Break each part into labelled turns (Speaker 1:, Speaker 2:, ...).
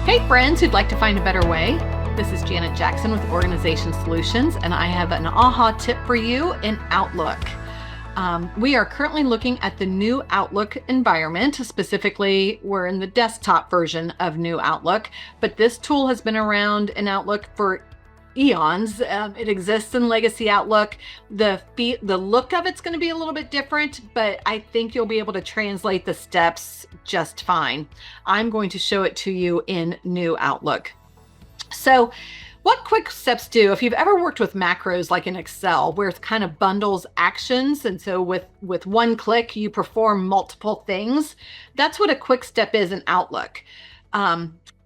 Speaker 1: Hey friends who'd like to find a better way. This is Janet Jackson with Organization Solutions, and I have an aha tip for you in Outlook. We are currently looking at the new Outlook environment. Specifically, we're in the desktop version of new Outlook, but this tool has been around in Outlook for eons. It exists in Legacy Outlook. The look of it's going to be a little bit different, but I think you'll be able to translate the steps just fine. I'm going to show it to you in new Outlook. So what quick steps do, if you've ever worked with macros like in Excel, where it kind of bundles actions, and so with one click you perform multiple things, that's what a quick step is in Outlook.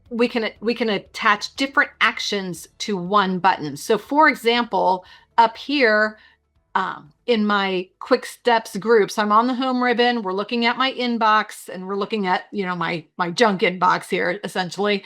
Speaker 1: We can attach different actions to one button. So for example, up here in my quick steps group, so I'm on the home ribbon, we're looking at my inbox, and we're looking at, my junk inbox here, essentially.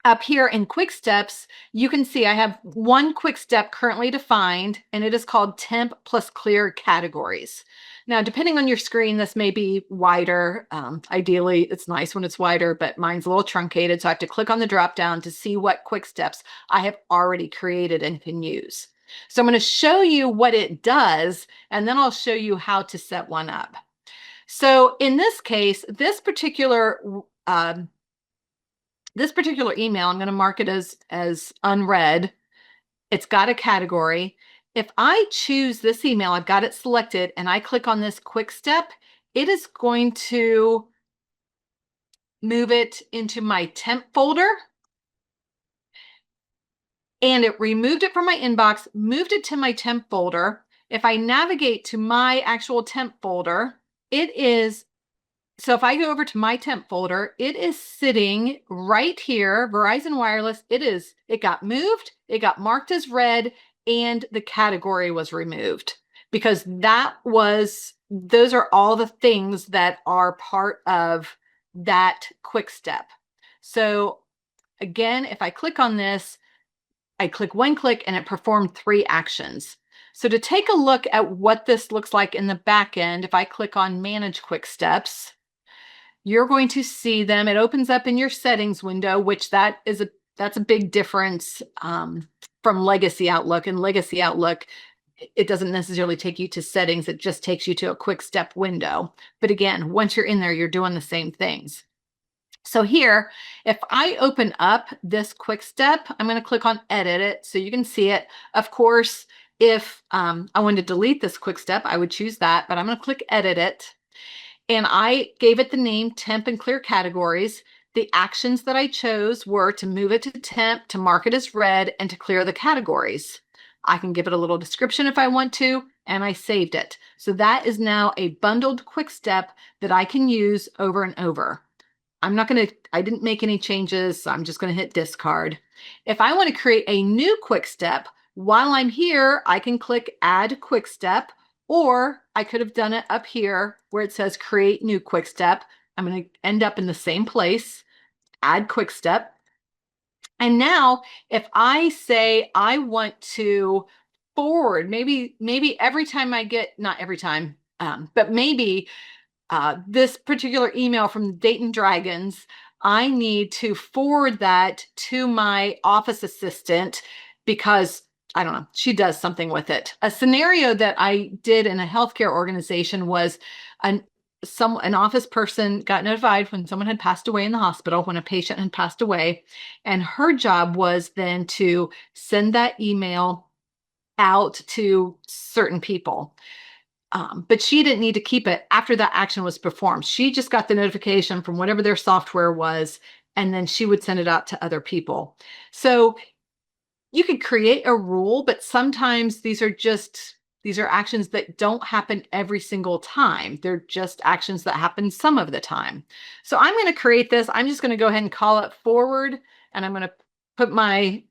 Speaker 1: Up here in quick steps, you can see I have one quick step currently defined, and it is called temp plus clear categories. Now, depending on your screen, this may be wider. Ideally, it's nice when it's wider, but mine's a little truncated, so I have to click on the drop down to see what quick steps I have already created and can use. So I'm going to show you what it does, and then I'll show you how to set one up. So in this case, this particular email, I'm going to mark it as unread. It's got a category. If I choose this email, I've got it selected, and I click on this quick step, it is going to move it into my temp folder. And it removed it from my inbox, moved it to my temp folder. If I navigate to my actual temp folder, so if I go over to my temp folder, it is sitting right here, Verizon Wireless. It got moved, it got marked as read, and the category was removed because those are all the things that are part of that quick step. So again, if I click on this, I click one click and it performed 3 actions. So to take a look at what this looks like in the back end, if I click on Manage Quick Steps, you're going to see them. It opens up in your settings window, which that's a big difference from Legacy Outlook. In Legacy Outlook, it doesn't necessarily take you to settings. It just takes you to a quick step window. But again, once you're in there, you're doing the same things. So here, if I open up this quick step, I'm going to click on edit it so you can see it. Of course, if I wanted to delete this quick step, I would choose that, but I'm going to click edit it. And I gave it the name temp and clear categories. The actions that I chose were to move it to temp, to mark it as read, and to clear the categories. I can give it a little description if I want to, and I saved it. So that is now a bundled quick step that I can use over and over. I didn't make any changes, so I'm just going to hit discard. If I want to create a new quick step, while I'm here, I can click add quick step, or I could have done it up here where it says create new quick step. I'm going to end up in the same place, add quick step. And now if I say I want to forward, maybe every time not every time, but maybe this particular email from the Dayton Dragons, I need to forward that to my office assistant because, I don't know, she does something with it. A scenario that I did in a healthcare organization was an office person got notified when someone had passed away in the hospital, when a patient had passed away, and her job was then to send that email out to certain people. But she didn't need to keep it after that action was performed. She just got the notification from whatever their software was, and then she would send it out to other people. So you could create a rule, but sometimes these are actions that don't happen every single time. They're just actions that happen some of the time. So I'm going to create this. I'm just going to go ahead and call it forward, and I'm going to put my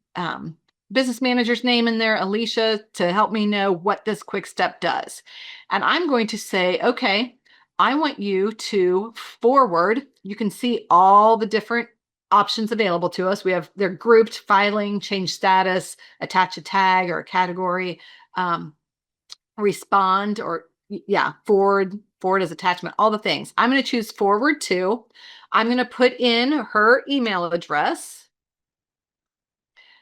Speaker 1: business manager's name in there, Alicia, to help me know what this quick step does. And I'm going to say, okay, I want you to forward. You can see all the different options available to us. They're grouped: filing, change status, attach a tag or a category, respond, or forward forward as attachment, all the things. I'm going to choose forward to. I'm going to put in her email address.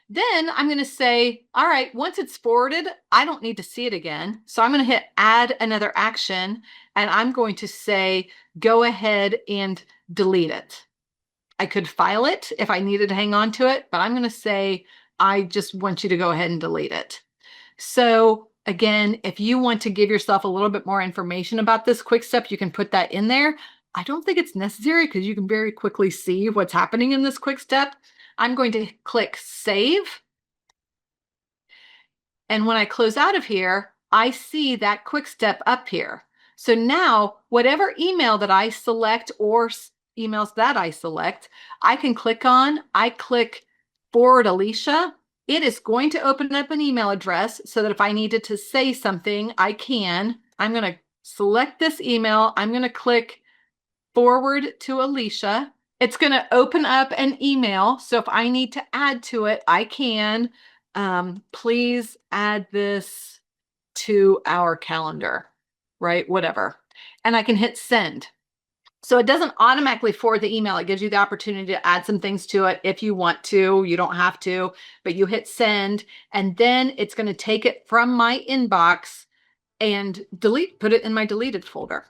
Speaker 1: Then I'm going to say, all right, once it's forwarded, I don't need to see it again. So I'm going to hit add another action, and I'm going to say, go ahead and delete it. I could file it if I needed to hang on to it, but I'm going to say, I just want you to go ahead and delete it. So again, if you want to give yourself a little bit more information about this quick step, you can put that in there. I don't think it's necessary because you can very quickly see what's happening in this quick step. I'm going to click save. And when I close out of here, I see that quick step up here. So now whatever email that I select or emails that I select, I can click on, I click forward Alicia. It is going to open up an email address so that if I needed to say something, I can. I'm going to select this email. I'm going to click forward to Alicia. It's going to open up an email. So if I need to add to it, I can. Please add this to our calendar, right? Whatever. And I can hit send. So it doesn't automatically forward the email. It gives you the opportunity to add some things to it if you want to. You don't have to, but you hit send, and then it's going to take it from my inbox and put it in my deleted folder.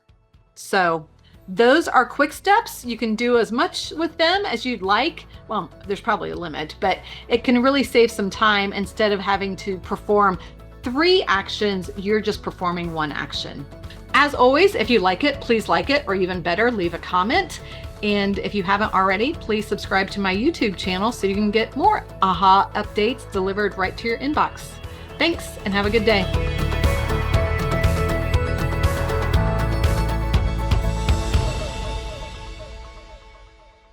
Speaker 1: So those are quick steps. You can do as much with them as you'd like. Well, there's probably a limit, but it can really save some time. Instead of having to perform 3 actions, you're just performing 1 action. As always, if you like it, please like it, or even better, leave a comment. And if you haven't already, please subscribe to my YouTube channel so you can get more AHA updates delivered right to your inbox. Thanks, and have a good day.